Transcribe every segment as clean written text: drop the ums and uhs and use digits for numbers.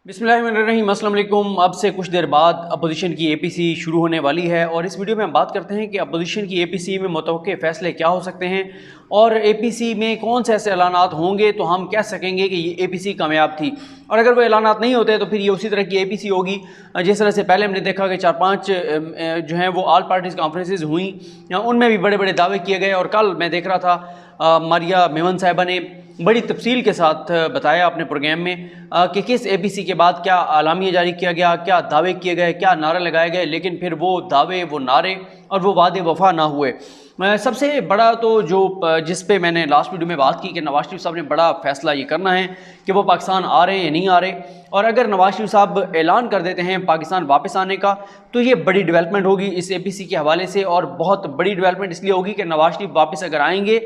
बिस्मिल्लाहिर्रहमानिर्रहीम, अस्सलाम वालेकुम। अब से कुछ देर बाद अपोजिशन की एपीसी शुरू होने वाली है और इस वीडियो में हम बात करते हैं कि अपोजिशन की एपीसी में मुतवक्के फ़ैसले क्या हो सकते हैं और एपीसी में कौन से ऐसे ऐलानात होंगे तो हम कह सकेंगे कि ये एपीसी कामयाब थी। और अगर वो ऐलानात नहीं होते तो फिर ये उसी तरह की एपीसी होगी जिस तरह से पहले हमने देखा कि 4-5 जो हैं वो ऑल पार्टीज़ कॉन्फ्रेंसेज हुई, उनमें भी बड़े बड़े दावे किए गए। और कल मैं देख रहा था मारिया मेमन साहिबा ने बड़ी तफसील के साथ बताया अपने प्रोग्राम में कि किस एपीसी के बाद क्या आलामिया जारी किया गया, क्या दावे किए गए, क्या नारे लगाए गए, लेकिन फिर वो दावे, वो नारे और वो वादे वफा ना हुए। सबसे बड़ा तो जो जिस पे मैंने लास्ट वीडियो में बात की कि नवाज शरीफ साहब ने बड़ा फ़ैसला ये करना है कि वो पाकिस्तान आ रहे हैं या नहीं आ रहे, और अगर नवाज शरीफ साहब ऐलान कर देते हैं पाकिस्तान वापस आने का तो ये बड़ी डेवलपमेंट होगी इस एपीसी के हवाले से। और बहुत बड़ी डेवलपमेंट इसलिए होगी कि नवाज शरीफ वापस अगर आएंगे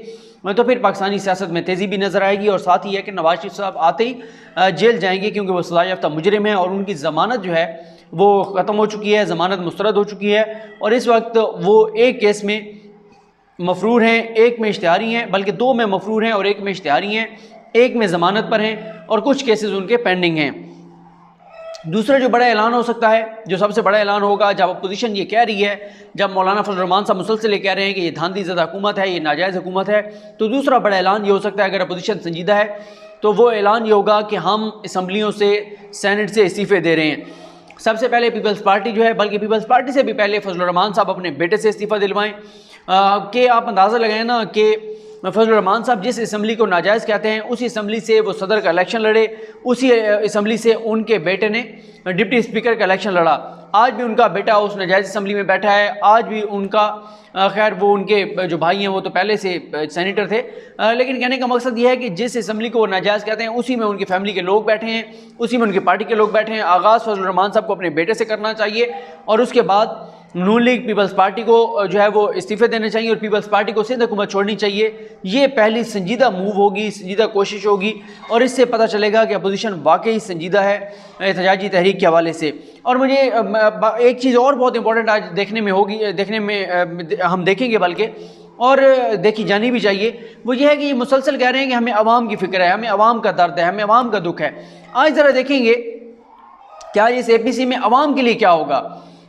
तो फिर पाकिस्तानी सियासत में तेज़ी भी नज़र आएगी, और साथ ही है कि नवाज शरीफ साहब आते ही जेल जाएंगे क्योंकि वो सज़ा याफ्ता मुजरिम है और उनकी ज़मानत जो है वो ख़त्म हो चुकी है, ज़मानत मुस्तरद हो चुकी है। और इस वक्त वो एक केस में मफरूर हैं, एक में इश्तिहारी हैं, बल्कि 2 में मफरूर हैं और 1 में इश्तिहारी हैं, 1 में ज़मानत पर हैं और कुछ केसेस उनके पेंडिंग हैं। दूसरा जो बड़ा ऐलान हो सकता है, जो सबसे बड़ा ऐलान होगा, जब अपोजिशन ये कह रही है, जब मौलाना फजल रहमान साहब मुसलसल ये कह रहे हैं कि ये धांधली ज़दा हुकूमत है, ये नाजायज़ हुकूमत है, तो दूसरा बड़ा ऐलान ये हो सकता है अगर अपोजिशन संजीदा है तो वो ऐलान ये होगा कि हम असम्बलियों से, सेनेट से इस्तीफ़े दे रहे हैं। सबसे पहले पीपल्स पार्टी जो है, बल्कि पीपल्स पार्टी से भी पहले फजल रहमान साहब अपने बेटे से इस्तीफ़ा दिलवाएँ कि आप अंदाज़ा लगाएं ना कि फजल रहमान साहब जिस असम्बली को नाजायज़ कहते हैं उसी असम्बली से वो सदर का इलेक्शन लड़े, उसी असम्बली से उनके बेटे ने डिप्टी स्पीकर का इलेक्शन लड़ा। आज भी उनका बेटा उस नाजायज़ असम्बली में बैठा है, आज भी उनका खैर वो उनके जो भाई हैं वो तो पहले से सेनेटर थे, लेकिन कहने का मकसद ये है कि जिस असम्बली को वो नाजायज़ कहते हैं उसी में उनकी फैमिली के लोग बैठे हैं, उसी में उनकी पार्टी के लोग बैठे हैं। आगाज़ फजल रहमान साहब को अपने बेटे से करना चाहिए और उसके बाद नून लीग पीपल्स पार्टी को जो है वो इस्तीफ़े देने चाहिए और पीपल्स पार्टी को सिंध हुकूमत छोड़नी चाहिए। ये पहली संजीदा मूव होगी, संजीदा कोशिश होगी और इससे पता चलेगा कि अपोजिशन वाकई संजीदा है एहतजाजी तहरीक के हवाले से। और मुझे एक चीज़ और बहुत इंपॉर्टेंट आज देखने में होगी, देखने में हम देखेंगे बल्कि और देखी जानी भी चाहिए, वो ये है कि ये मुसलसल कह रहे हैं कि हमें आवाम की फ़िक्र है, हमें आवाम का दर्द है, हमें आवाम का दुख है। आज ज़रा देखेंगे क्या इस एपीसी में आवाम के लिए क्या होगा।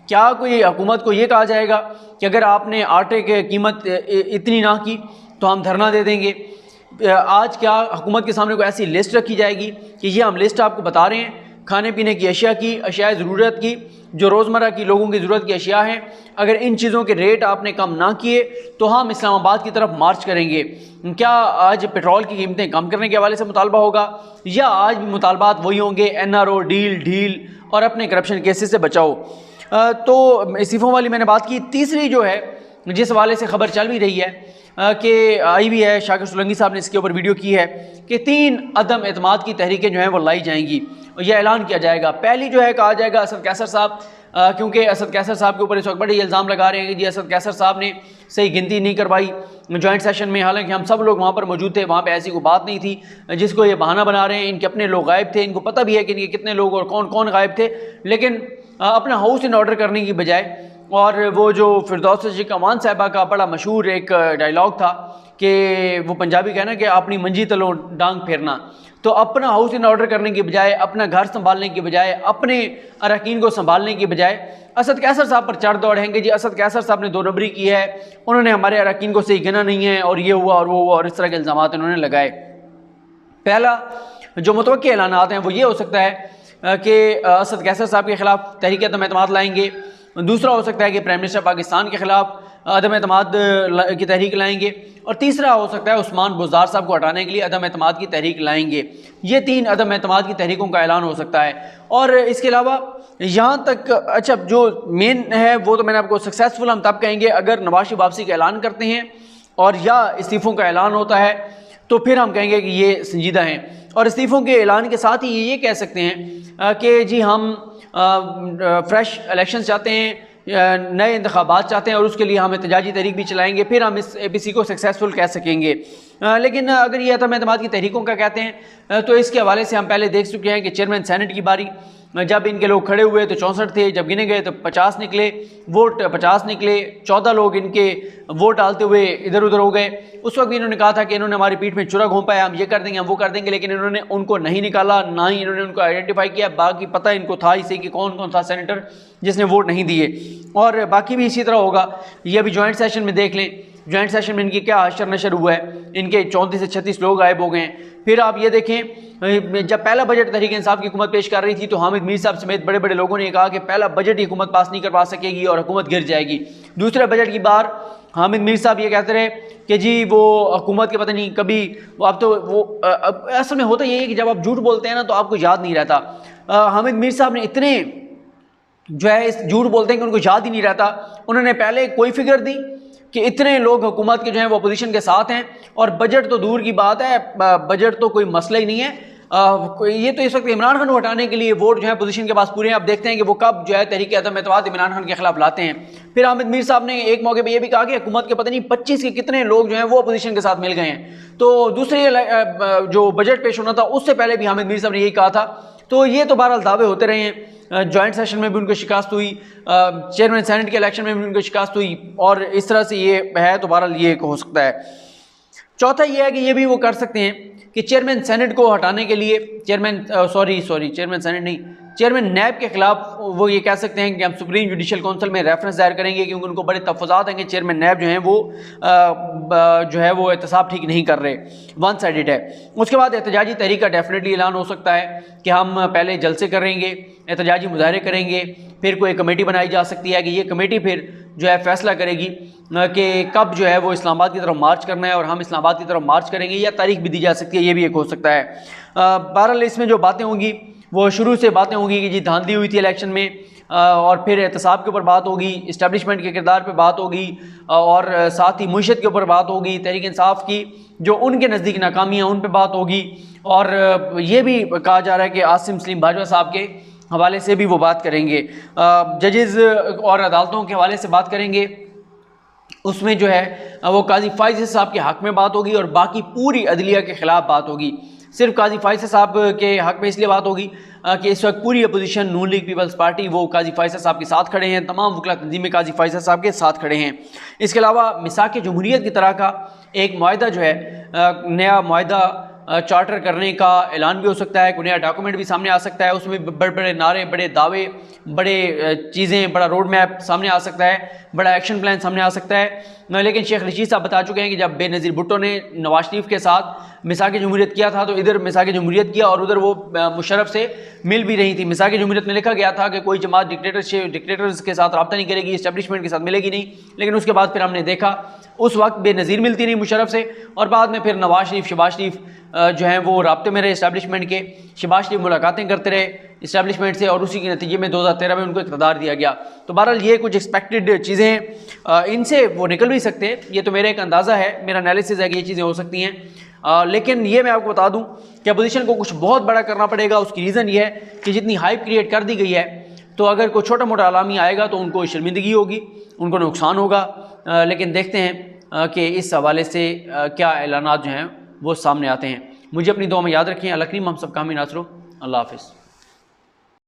क्या कोई हुकूमत को ये कहा जाएगा कि अगर आपने आटे की कीमत इतनी ना की तो हम धरना दे देंगे। आज क्या हुकूमत के सामने कोई ऐसी लिस्ट रखी जाएगी कि ये हम लिस्ट आपको बता रहे हैं खाने पीने की अशिया की, अशिया ज़रूरत की, जो रोज़मर्रा की लोगों की ज़रूरत की अशिया हैं, अगर इन चीज़ों के रेट आपने कम ना किए तो हम इस्लामाबाद की तरफ मार्च करेंगे। क्या आज पेट्रोल की कीमतें कम करने के हवाले से मुतालबा होगा या आज भी मुतालबात वही होंगे NRO डील ढील और अपने करप्शन केसेस से बचाओ। तो इस्तीफ़ों वाली मैंने बात की। तीसरी जो है जिस हवाले से ख़बर चल भी रही है कि आई भी है, शाकिर सोलंकी साहब ने इसके ऊपर वीडियो की है कि 3 अदम एतमाद की तहरीकें जो हैं वो लाई जाएंगी और यह ऐलान किया जाएगा। पहली जो है कहा जाएगा असद कैसर साहब, क्योंकि असद कैसर साहब के ऊपर इस वक्त बड़े इल्ज़ाम लगा रहे हैं कि जी असद कैसर साहब ने सही गिनती नहीं करवाई जॉइंट सेशन में, हालांकि हम सब लोग वहाँ पर मौजूद थे, वहाँ पे ऐसी कोई बात नहीं थी जिसको ये बहाना बना रहे हैं। इनके अपने लोग गायब थे, इनको पता भी है कि इनके कितने लोग और कौन कौन गायब थे, लेकिन अपना हाउस इन ऑर्डर करने की बजाय, और वो जो फिरदौस शेख अमान साहिबा का बड़ा मशहूर एक डायलॉग था कि वो पंजाबी कहना कि अपनी मंजी तलों डांग फेरना, तो अपना हाउस इन ऑर्डर करने की बजाय, अपना घर संभालने की बजाय, अपने अरकान को संभालने की बजाय असद कैसर साहब पर चढ़ दौड़ेंगे जी असद कैसर साहब ने 2 नंबरी की है, उन्होंने हमारे अरकान को सही गिना नहीं है और ये हुआ और वो हुआ और इस तरह के इल्ज़ाम उन्होंने लगाए। पहला जो मुतवक्किल ऐलानात हैं वो ये हो सकता है कि असद कैसर साहब के ख़िलाफ़ तहरीक अदम एतमाद लाएंगे। दूसरा हो सकता है कि प्राइम मिनिस्टर पाकिस्तान के ख़िलाफ़ अदम एतमाद की तहरीक लाएंगे। और तीसरा हो सकता है उस्मान बुज़दार साहब को हटाने के लिए अदम एतमाद की तहरीक लाएंगे। ये 3 अदम एतमाद की तहरीकों का ऐलान हो सकता है। और इसके अलावा यहाँ तक अच्छा जो मेन है वो तो मैंने आपको सक्सेसफुल हम तब कहेंगे अगर नवाज शरीफ वापसी का ऐलान करते हैं और या इस्तीफ़ों का ऐलान होता है तो फिर हम कहेंगे कि ये संजीदा हैं। और इस्तीफ़ों के ऐलान के साथ ही ये कह सकते हैं कि जी हम फ्रेश इलेक्शन चाहते हैं, नए इंतखाबात चाहते हैं और उसके लिए हम एहतजाजी तहरीक भी चलाएंगे, फिर हम इस एपीसी को सक्सेसफुल कह सकेंगे। लेकिन अगर ये अदम एतमाद की तहरीकों का कहते हैं तो इसके हवाले से हम पहले देख चुके हैं कि चेयरमैन सेनेट की बारी जब इनके लोग खड़े हुए तो 64 थे, जब गिने गए तो 50 निकले, वोट 50 निकले, 14 लोग इनके वोट डालते हुए इधर उधर हो गए। उस वक्त भी इन्होंने कहा था कि इन्होंने हमारी पीठ में चुरा घोंपा है, हम ये कर देंगे, हम वो कर देंगे, लेकिन इन्होंने उनको नहीं निकाला, ना ही इन्होंने उनको आइडेंटिफाई किया। बाकी पता इनको था इसे कि कौन कौन था सेनेटर जिसने वोट नहीं दिए, और बाकी भी इसी तरह होगा। ये अभी जॉइंट सेशन में देख लें, जॉइंट सेशन में इनकी क्या हशर नशर हुआ है, इनके 34 से 36 लोग गायब हो गए हैं। फिर आप ये देखें, जब पहला बजट तहरीक इंसाफ की हुकूमत पेश कर रही थी तो हामिद मीर साहब समेत बड़े बड़े लोगों ने कहा कि पहला बजट ही हुकूमत पास नहीं करवा सकेगी और हुकूमत गिर जाएगी। दूसरे बजट की बार हामिद मीर साहब ये कहते रहे कि जी वो हुकूमत के पता नहीं कभी, अब तो वो असल में होता ये है कि जब आप झूठ बोलते हैं ना तो आपको याद नहीं रहता। हामिद मीर साहब ने इतने जो है इस झूठ बोलते हैं कि उनको याद ही नहीं रहता। उन्होंने पहले कोई फिगर दी कि इतने लोग हुकूमत के जो हैं वो अपोजिशन के साथ हैं, और बजट तो दूर की बात है, बजट तो कोई मसला ही नहीं है। ये तो इस वक्त इमरान खान को हटाने के लिए वोट जो है अपोजिशन के पास पूरे हैं। अब देखते हैं कि वो कब जो है तहरीक अदम एतमाद इमरान खान के खिलाफ लाते हैं। फिर हामिद मीर साहब ने एक मौके पर यह भी कहा कि हुकूमत के पता नहीं 25 के कितने लोग जो हैं वो अपोजिशन के साथ मिल गए हैं। तो दूसरे जो बजट पेश होना था उससे पहले भी हामिद मीर साहब ने यही कहा था। तो ये तो बहरहाल दावे होते रहे हैं। जॉइंट सेशन में भी उनको शिकस्त हुई, चेयरमैन सेनेट के इलेक्शन में भी उनको शिकस्त हुई, और इस तरह से ये है तो बहरहाल ये हो सकता है। चौथा ये है कि ये भी वो कर सकते हैं कि चेयरमैन सेनेट को हटाने के लिए चेयरमैन सेनेट नहीं, चेयरमैन नैब के खिलाफ वो ये कह सकते हैं कि हम सुप्रीम जुडिशल काउंसिल में रेफरेंस दायर करेंगे, क्योंकि उनको बड़े तफज़ात हैं कि चेयरमैन नैब जो हैं वो जो है वो एहतसाब ठीक नहीं कर रहे, वन साइडेड है। उसके बाद एहतजाजी तहरीक का डेफिनेटली ऐलान हो सकता है कि हम पहले जलसे करेंगे, एहतजाजी मुजाहरे करेंगे, फिर कोई कमेटी बनाई जा सकती है कि ये कमेटी फिर जो है फैसला करेगी कि कब जो है वो इस्लामाबाद की तरफ मार्च करना है और हम इस्लामाबाद की तरफ मार्च करेंगे, या तारीख भी दी जा सकती है, ये भी एक हो सकता है। बहरहाल इसमें जो बातें होंगी वो शुरू से बातें होंगी कि जी धांधली हुई थी इलेक्शन में, और फिर एहतसाब के ऊपर बात होगी, इस्टेब्लिशमेंट के किरदार पे बात होगी, और साथ ही मुईशत के ऊपर बात होगी, तहरीक इंसाफ की जो उनके नज़दीक नाकामियाँ उन पर बात होगी, और ये भी कहा जा रहा है कि आसिम सलीम बाजवा साहब के हवाले से भी वो बात करेंगे, जजेज़ और अदालतों के हवाले से बात करेंगे। उसमें जो है वो काजी फाइज़ साहब के हक़ में बात होगी, और बाकी पूरी अदलिया के ख़िलाफ़ बात होगी। सिर्फ काजी फाइज़ साहब के हक़ में इसलिए बात होगी कि इस वक्त पूरी अपोजिशन नून लीग पीपल्स पार्टी वो काजी फाइज़ साहब के साथ खड़े हैं, तमाम वकला तंजीमें काजी फाइज़ साहब के साथ खड़े हैं। इसके अलावा मिसाक जमहूरियत की तरह का एक मुआहदा जो है, नया मुआहदा चार्टर करने का ऐलान भी हो सकता है, कोई नया डॉक्यूमेंट भी सामने आ सकता है, उसमें बड़े बड़े नारे, बड़े दावे, बड़े चीज़ें, बड़ा रोड मैप सामने आ सकता है, बड़ा एक्शन प्लान सामने आ सकता है। लेकिन शेख रशीद साहब बता चुके हैं कि जब बेनज़ीर भुट्टो ने नवाज शरीफ के साथ मिसाक जमहूरियत किया था तो इधर मिसाक जमहूरियत किया और उधर वो मुशर्रफ से मिल भी रही थी। मिसाक जमहूरियत में लिखा गया था कि कोई जमात डिक्टेटर्स के साथ रब्ता नहीं करेगी, इस्टेब्लिशमेंट के साथ मिलेगी नहीं, लेकिन उसके बाद फिर हमने देखा उस वक्त बेनज़ीर मिलती रही मुशर्रफ से, और बाद में फिर नवाज शरीफ, शहबाज शरीफ जो हैं वो राब्ते में रहे इस्टेब्लिशमेंट के, शहबाज शरीफ मुलाकातें करते रहे इस्टेब्लिशमेंट से, और उसी के नतीजे में 2013 में उनको इक़्तिदार दिया गया। तो बहरहाल ये कुछ एक्सपेक्टेड चीज़ें हैं, इनसे वो निकल भी सकते हैं। ये तो मेरा एक अंदाज़ा है, मेरा एनालिसिस है कि ये चीज़ें हो सकती हैं। लेकिन ये मैं आपको बता दूं कि अपोजिशन को कुछ बहुत बड़ा करना पड़ेगा। उसकी रीज़न ये है कि जितनी हाइप क्रिएट कर दी गई है, तो अगर कोई छोटा मोटा अलामी आएगा तो उनको शर्मिंदगी होगी, उनको नुकसान होगा। लेकिन देखते हैं कि इस हवाले से क्या ऐलानात जो हैं वो सामने आते हैं। मुझे अपनी दुआ में याद रखें। अल्लाह करीम हम सब का हामी नासरो। अल्लाह हाफ़िज़।